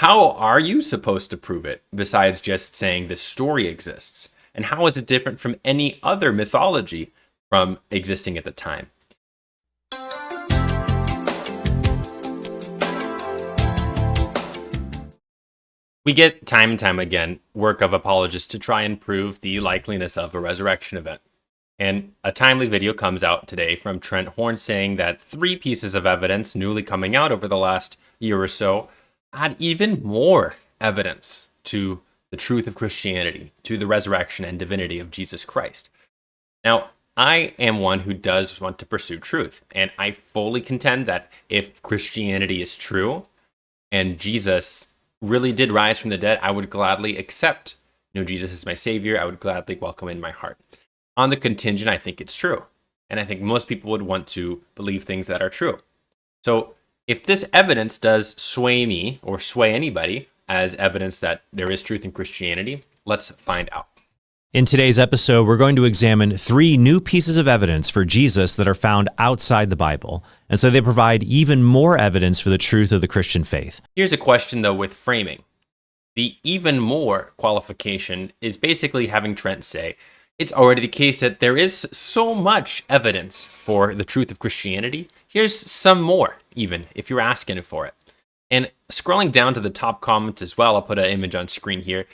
How are you supposed to prove it besides just saying this story exists? And how is it different from any other mythology from existing at the time? We get time and time again work of apologists to try and prove the likeliness of a resurrection event. And a timely video comes out today from Trent Horn saying that 3 pieces of evidence newly coming out over the last year or so add even more evidence to the truth of Christianity, to the resurrection and divinity of Jesus Christ. Now, I am one who does want to pursue truth, and I fully contend that if Christianity is true and Jesus really did rise from the dead, I would gladly accept, Jesus as my savior. I would gladly welcome in my heart. On the contingent, I think it's true. And I think most people would want to believe things that are true. So if this evidence does sway me or sway anybody as evidence that there is truth in Christianity, let's find out. In today's episode, we're going to examine 3 new pieces of evidence for Jesus that are found outside the Bible. And so they provide even more evidence for the truth of the Christian faith. Here's a question, though, with framing. The even more qualification is basically having Trent say, it's already the case that there is so much evidence for the truth of Christianity. Here's some more, even, if you're asking for it. And scrolling down to the top comments as well, I'll put an image on screen here.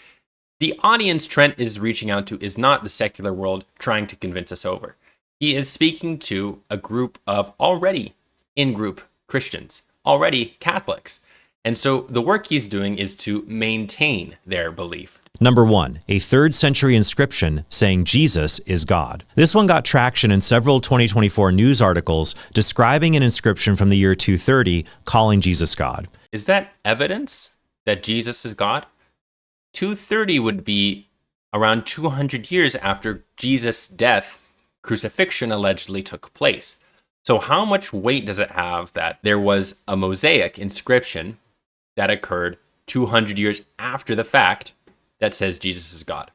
The audience Trent is reaching out to is not the secular world trying to convince us over. He is speaking to a group of already in-group Christians, already Catholics. And so the work he's doing is to maintain their belief. Number 1, a 3rd century inscription saying Jesus is God. This one got traction in several 2024 news articles describing an inscription from the year 230 calling Jesus God. Is that evidence that Jesus is God? 230 would be around 200 years after Jesus' death, crucifixion allegedly took place. So how much weight does it have that there was a Mosaic inscription that occurred 200 years after the fact that says Jesus is God?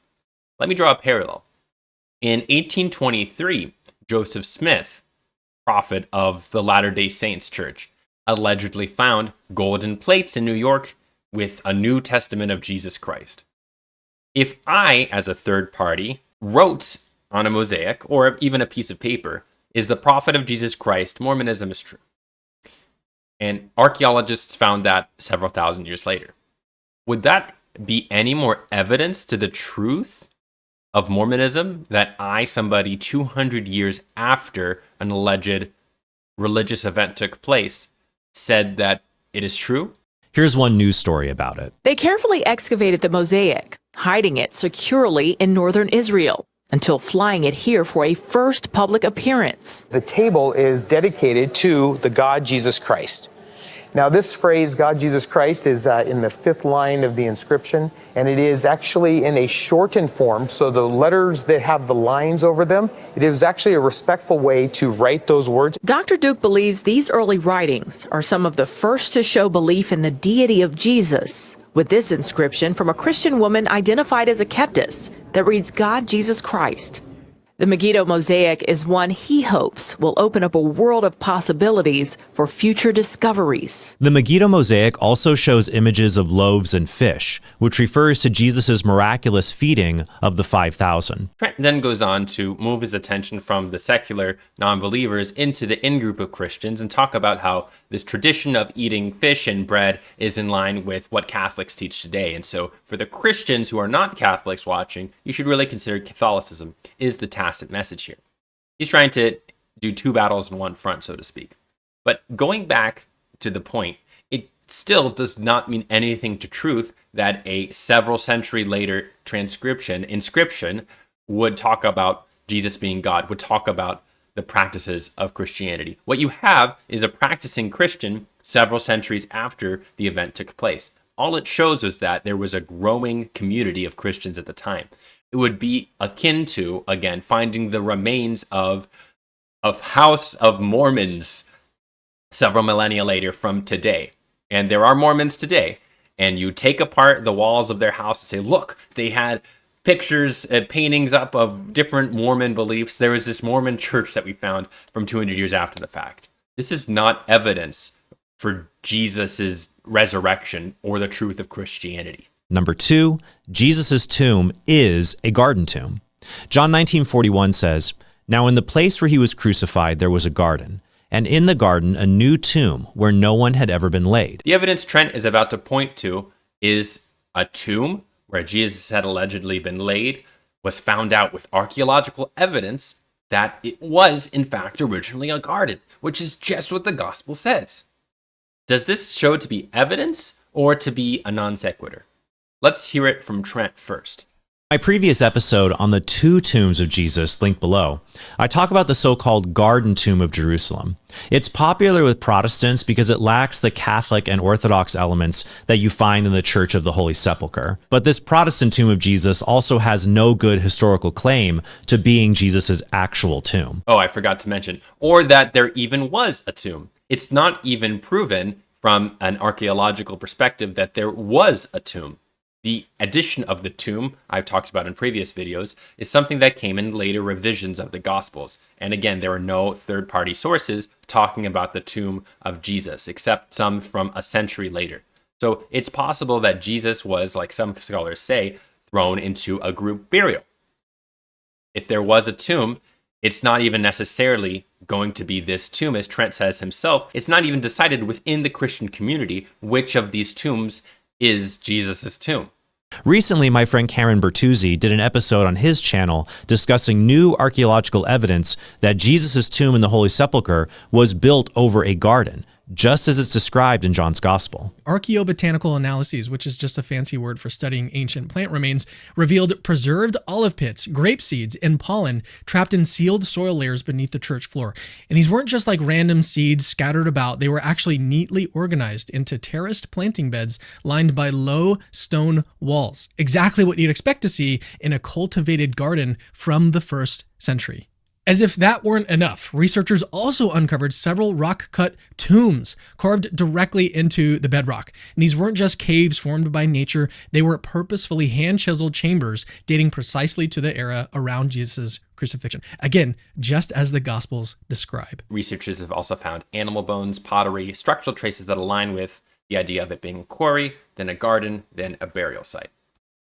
Let me draw a parallel. In 1823, Joseph Smith, prophet of the Latter-day Saints Church, allegedly found golden plates in New York with a New Testament of Jesus Christ. If I, as a third party, wrote on a mosaic or even a piece of paper, is the prophet of Jesus Christ, Mormonism is true. And archaeologists found that several thousand years later. Would that be any more evidence to the truth of Mormonism that I, somebody 200 years after an alleged religious event took place, said that it is true? Here's one news story about it. They carefully excavated the mosaic, hiding it securely in northern Israel, until flying it here for a first public appearance. The table is dedicated to the God Jesus Christ. Now, this phrase, God Jesus Christ, is in the 5th line of the inscription, and it is actually in a shortened form. So the letters that have the lines over them, it is actually a respectful way to write those words. Dr. Duke believes these early writings are some of the first to show belief in the deity of Jesus, with this inscription from a Christian woman identified as a Keptis that reads God Jesus Christ. The Megiddo mosaic is one he hopes will open up a world of possibilities for future discoveries. The Megiddo mosaic also shows images of loaves and fish, which refers to Jesus' miraculous feeding of the 5,000. Trent then goes on to move his attention from the secular non-believers into the in-group of Christians and talk about how this tradition of eating fish and bread is in line with what Catholics teach today. And so for the Christians who are not Catholics watching, you should really consider Catholicism is the tacit message here. He's trying to do 2 battles in one front, so to speak. But going back to the point, it still does not mean anything to truth that a several century later inscription would talk about Jesus being God, would talk about the practices of Christianity. What you have is a practicing Christian several centuries after the event took place. All it shows is that there was a growing community of Christians at the time. It would be akin to, again, finding the remains of House of Mormons several millennia later from today. And there are Mormons today. And you take apart the walls of their house and say, look, they had pictures, paintings up of different Mormon beliefs. There was this Mormon church that we found from 200 years after the fact. This is not evidence for Jesus's resurrection or the truth of Christianity. Number 2, Jesus' tomb is a garden tomb. John 19:41 says, "Now in the place where he was crucified there was a garden, and in the garden a new tomb where no one had ever been laid." The evidence Trent is about to point to is a tomb where Jesus had allegedly been laid, was found out with archaeological evidence that it was, in fact, originally a garden, which is just what the gospel says. Does this show to be evidence or to be a non sequitur? Let's hear it from Trent first. My previous episode on the 2 tombs of Jesus, linked below, I talk about the so-called Garden Tomb of Jerusalem. It's popular with Protestants because it lacks the Catholic and Orthodox elements that you find in the Church of the Holy Sepulchre. But this Protestant tomb of Jesus also has no good historical claim to being Jesus' actual tomb. Oh, I forgot to mention, or that there even was a tomb. It's not even proven from an archaeological perspective that there was a tomb. The addition of the tomb, I've talked about in previous videos, is something that came in later revisions of the Gospels. And again, there are no third-party sources talking about the tomb of Jesus, except some from a century later. So it's possible that Jesus was, like some scholars say, thrown into a group burial. If there was a tomb, it's not even necessarily going to be this tomb. As Trent says himself, it's not even decided within the Christian community which of these tombs is Jesus' tomb. Recently, my friend Cameron Bertuzzi did an episode on his channel discussing new archaeological evidence that Jesus' tomb in the Holy Sepulchre was built over a garden, just as it's described in John's Gospel. Archaeobotanical analyses, which is just a fancy word for studying ancient plant remains, revealed preserved olive pits, grape seeds, and pollen trapped in sealed soil layers beneath the church floor. And these weren't just like random seeds scattered about. They were actually neatly organized into terraced planting beds lined by low stone walls. Exactly what you'd expect to see in a cultivated garden from the 1st century. As if that weren't enough, researchers also uncovered several rock-cut tombs carved directly into the bedrock. And these weren't just caves formed by nature, they were purposefully hand-chiseled chambers dating precisely to the era around Jesus' crucifixion. Again, just as the Gospels describe. Researchers have also found animal bones, pottery, structural traces that align with the idea of it being a quarry, then a garden, then a burial site.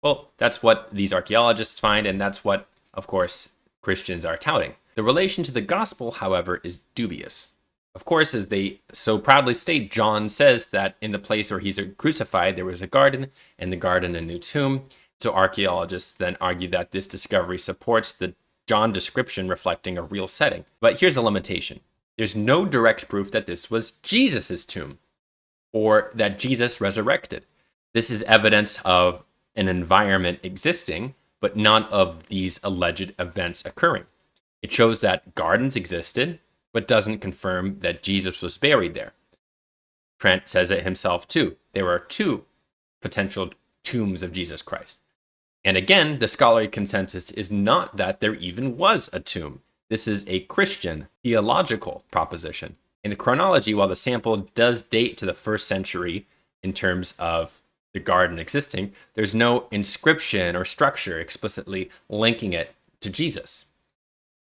Well, that's what these archaeologists find, and that's what, of course, Christians are touting. The relation to the gospel, however, is dubious. Of course, as they so proudly state, John says that in the place where he's crucified, there was a garden, and the garden a new tomb. So archaeologists then argue that this discovery supports the John description reflecting a real setting. But here's a limitation. There's no direct proof that this was Jesus' tomb, or that Jesus resurrected. This is evidence of an environment existing, but none of these alleged events occurring. It shows that gardens existed, but doesn't confirm that Jesus was buried there. Trent says it himself too. There are 2 potential tombs of Jesus Christ. And again, the scholarly consensus is not that there even was a tomb. This is a Christian theological proposition. In the chronology, while the sample does date to the 1st century in terms of the garden existing, there's no inscription or structure explicitly linking it to Jesus.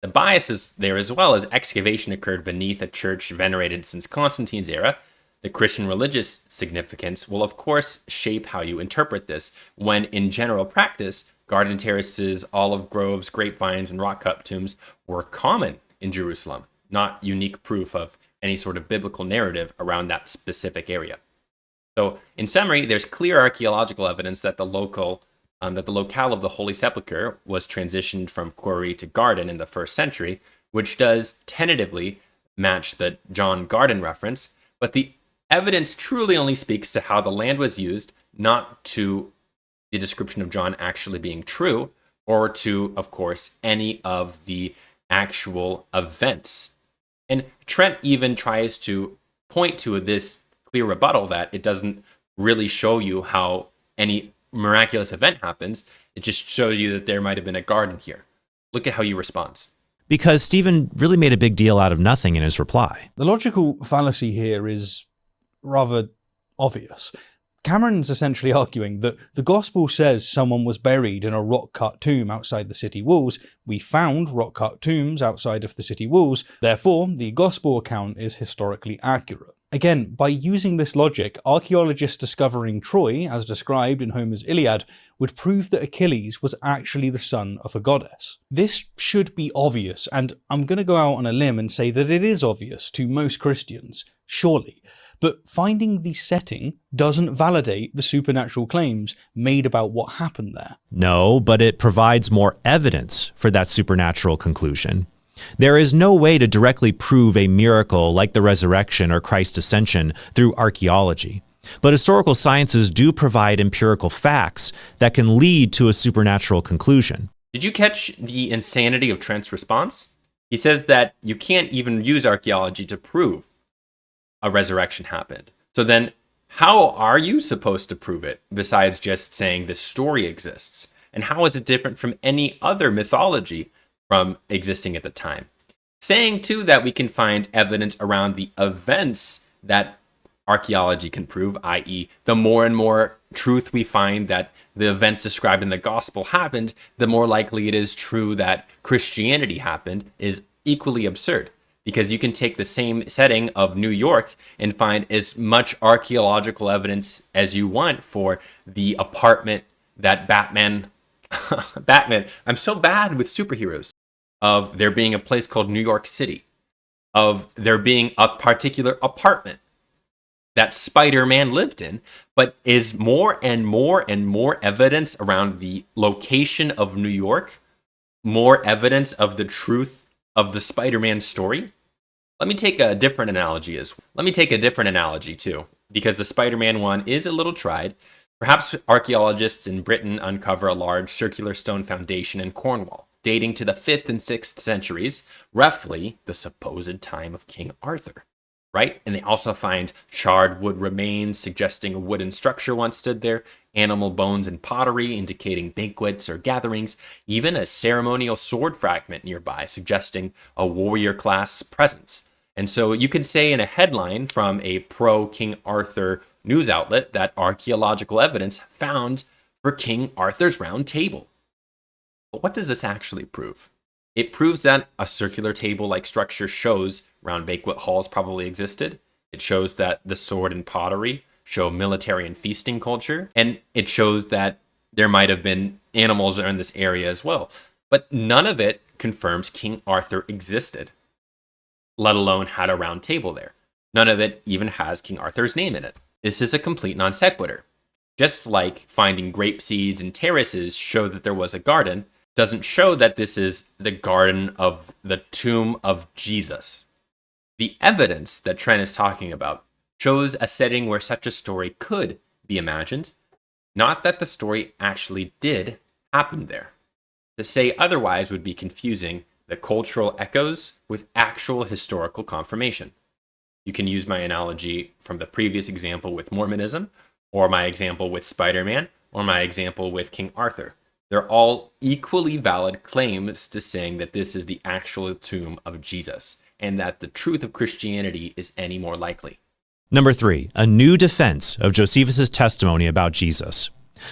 The bias is there as well, as excavation occurred beneath a church venerated since Constantine's era. The Christian religious significance will, of course, shape how you interpret this, when in general practice, garden terraces, olive groves, grapevines, and rock-cut tombs were common in Jerusalem, not unique proof of any sort of biblical narrative around that specific area. So, in summary, there's clear archaeological evidence that the locale of the Holy Sepulchre was transitioned from quarry to garden in the 1st century, which does tentatively match the John garden reference, but the evidence truly only speaks to how the land was used, not to the description of John actually being true, or to, of course, any of the actual events. And Trent even tries to point to this clear rebuttal that it doesn't really show you how any miraculous event happens. It just shows you that there might have been a garden here. Look at how he responds. Because Stephen really made a big deal out of nothing in his reply. The logical fallacy here is rather obvious. Cameron's essentially arguing that the gospel says someone was buried in a rock-cut tomb outside the city walls. We found rock-cut tombs outside of the city walls. Therefore, the gospel account is historically accurate. Again, by using this logic, archaeologists discovering Troy, as described in Homer's Iliad, would prove that Achilles was actually the son of a goddess. This should be obvious, and I'm going to go out on a limb and say that it is obvious to most Christians, surely. But finding the setting doesn't validate the supernatural claims made about what happened there. No, but it provides more evidence for that supernatural conclusion. There is no way to directly prove a miracle like the resurrection or Christ's ascension through archaeology. But historical sciences do provide empirical facts that can lead to a supernatural conclusion. Did you catch the insanity of Trent's response? He says that you can't even use archaeology to prove a resurrection happened. So then, how are you supposed to prove it besides just saying this story exists? And how is it different from any other mythology from existing at the time? Saying, too, that we can find evidence around the events that archaeology can prove, i.e., the more and more truth we find that the events described in the gospel happened, the more likely it is true that Christianity happened, is equally absurd. Because you can take the same setting of New York and find as much archaeological evidence as you want for the apartment that Batman, I'm so bad with superheroes, of there being a place called New York City, of there being a particular apartment that Spider-Man lived in, but is more and more and more evidence around the location of New York, more evidence of the truth of the Spider-Man story. Let me take a different analogy too, because the Spider-Man one is a little tried. Perhaps archaeologists in Britain uncover a large circular stone foundation in Cornwall, dating to the 5th and 6th centuries, roughly the supposed time of King Arthur, right? And they also find charred wood remains suggesting a wooden structure once stood there, animal bones and pottery indicating banquets or gatherings, even a ceremonial sword fragment nearby suggesting a warrior class presence. And so you could say in a headline from a pro-King Arthur news outlet that archaeological evidence found for King Arthur's Round Table. But what does this actually prove? It proves that a circular table-like structure shows round banquet halls probably existed. It shows that the sword and pottery show military and feasting culture. And it shows that there might have been animals in this area as well. But none of it confirms King Arthur existed, let alone had a round table there. None of it even has King Arthur's name in it. This is a complete non sequitur. Just like finding grape seeds and terraces show that there was a garden, doesn't show that this is the garden of the tomb of Jesus. The evidence that Trent is talking about shows a setting where such a story could be imagined, not that the story actually did happen there. To say otherwise would be confusing the cultural echoes with actual historical confirmation. You can use my analogy from the previous example with Mormonism, or my example with Spider-Man, or my example with King Arthur. They're all equally valid claims to saying that this is the actual tomb of Jesus, and that the truth of Christianity is any more likely. Number 3, a new defense of Josephus' testimony about Jesus.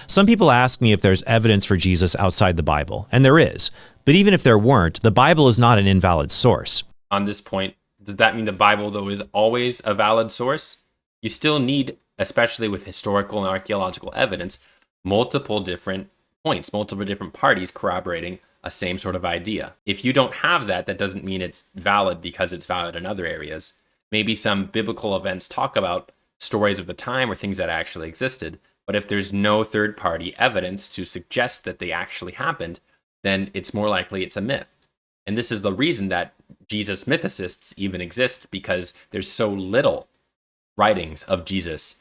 Some people ask me if there's evidence for Jesus outside the Bible, and there is. But even if there weren't, the Bible is not an invalid source. On this point, does that mean the Bible, though, is always a valid source? You still need, especially with historical and archaeological evidence, multiple different points, multiple different parties corroborating a same sort of idea. If you don't have that, that doesn't mean it's valid because it's valid in other areas. Maybe some biblical events talk about stories of the time or things that actually existed, but if there's no third-party evidence to suggest that they actually happened, then it's more likely it's a myth. And this is the reason that Jesus mythicists even exist, because there's so little writings of Jesus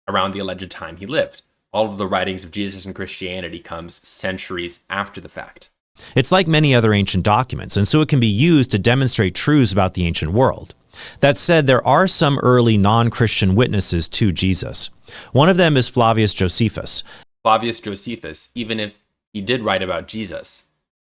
around the alleged time he lived. All of the writings of Jesus in Christianity comes centuries after the fact. It's like many other ancient documents, and so it can be used to demonstrate truths about the ancient world. That said, there are some early non-Christian witnesses to Jesus. One of them is Flavius Josephus. Flavius Josephus, even if he did write about Jesus,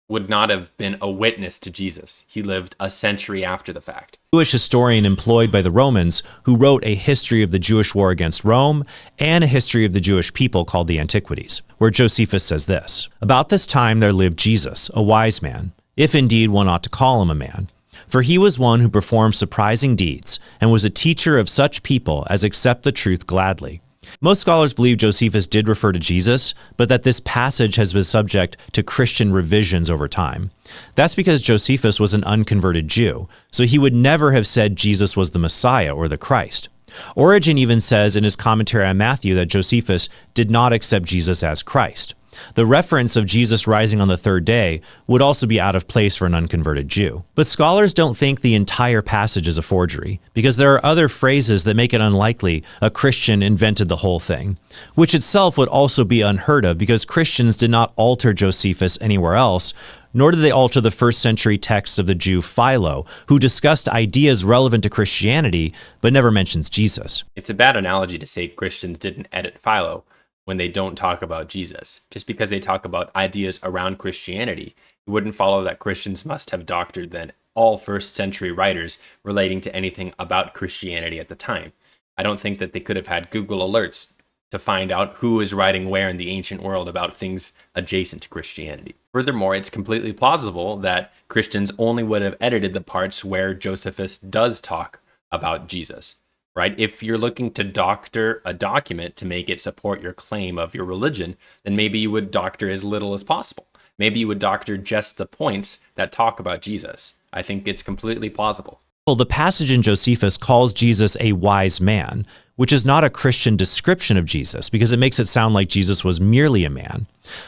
would not have been a witness to Jesus. He lived a century after the fact. Jewish historian employed by the Romans who wrote a history of the Jewish war against Rome and a history of the Jewish people called the Antiquities, where Josephus says this: "About this time there lived Jesus, a wise man, if indeed one ought to call him a man. For he was one who performed surprising deeds, and was a teacher of such people as accept the truth gladly. Most scholars believe Josephus did refer to Jesus, but that this passage has been subject to Christian revisions over time. That's because Josephus was an unconverted Jew, so he would never have said Jesus was the Messiah or the Christ. Origen even says in his commentary on Matthew that Josephus did not accept Jesus as Christ. The reference of Jesus rising on the third day would also be out of place for an unconverted Jew. But scholars don't think the entire passage is a forgery, because there are other phrases that make it unlikely a Christian invented the whole thing, which itself would also be unheard of because Christians did not alter Josephus anywhere else, nor did they alter the first century text of the Jew Philo, who discussed ideas relevant to Christianity, but never mentions Jesus. It's a bad analogy to say Christians didn't edit Philo when they don't talk about Jesus. Just because they talk about ideas around Christianity, it wouldn't follow that Christians must have doctored then all first century writers relating to anything about Christianity at the time. I don't think that they could have had Google alerts to find out who is writing where in the ancient world about things adjacent to Christianity. Furthermore, it's completely plausible that Christians only would have edited the parts where Josephus does talk about Jesus. Right? If you're looking to doctor a document to make it support your claim of your religion, then maybe you would doctor as little as possible. Maybe you would doctor just the points that talk about Jesus. I think it's completely plausible. Well, the passage in Josephus calls Jesus a wise man, which is not a Christian description of Jesus because it makes it sound like Jesus was merely a man.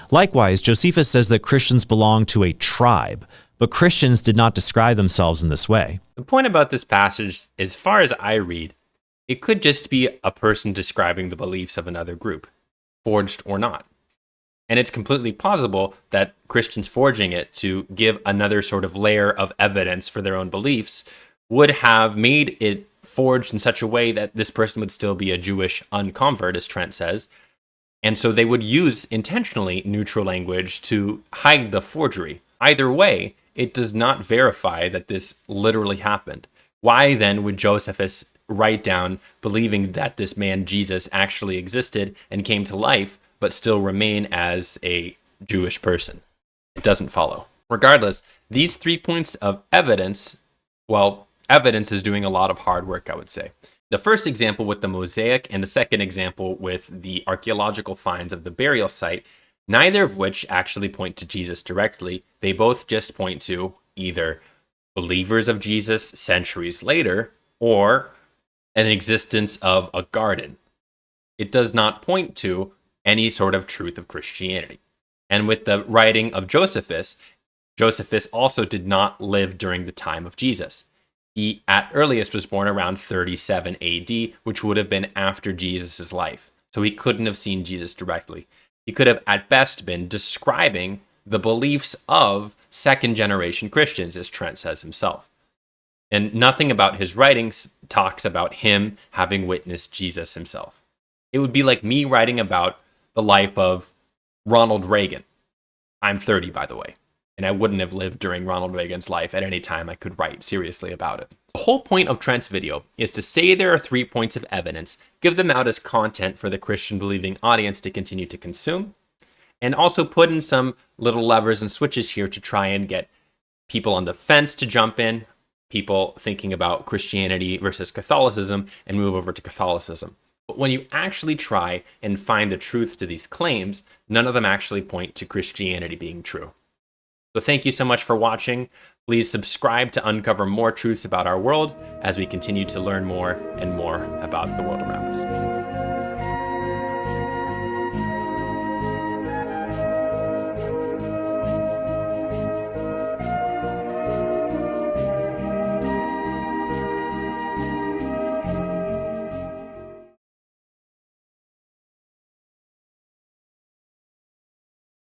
Likewise, Josephus says that Christians belong to a tribe, but Christians did not describe themselves in this way. The point about this passage, as far as I read, it could just be a person describing the beliefs of another group, forged or not. And it's completely plausible that Christians forging it to give another sort of layer of evidence for their own beliefs would have made it forged in such a way that this person would still be a Jewish unconvert, as Trent says. And so they would use intentionally neutral language to hide the forgery. Either way, it does not verify that this literally happened. Why then would Josephus write down believing that this man Jesus actually existed and came to life, but still remain as a Jewish person? It doesn't follow. Regardless, these 3 points of evidence, well, evidence is doing a lot of hard work, I would say. The first example with the mosaic and the second example with the archaeological finds of the burial site, neither of which actually point to Jesus directly. They both just point to either believers of Jesus centuries later or an existence of a garden. It does not point to any sort of truth of Christianity. And with the writing of Josephus, Josephus also did not live during the time of Jesus. He at earliest was born around 37 AD, which would have been after Jesus' life. So he couldn't have seen Jesus directly. He could have at best been describing the beliefs of second generation Christians, as Trent says himself. And nothing about his writings talks about him having witnessed Jesus himself. It would be like me writing about the life of Ronald Reagan. I'm 30, by the way, and I wouldn't have lived during Ronald Reagan's life at any time I could write seriously about it. The whole point of Trent's video is to say there are 3 points of evidence, give them out as content for the Christian believing audience to continue to consume, and also put in some little levers and switches here to try and get people on the fence to jump in, people thinking about Christianity versus Catholicism and move over to Catholicism. But when you actually try and find the truth to these claims, none of them actually point to Christianity being true. So thank you so much for watching. Please subscribe to uncover more truths about our world as we continue to learn more and more about the world around us.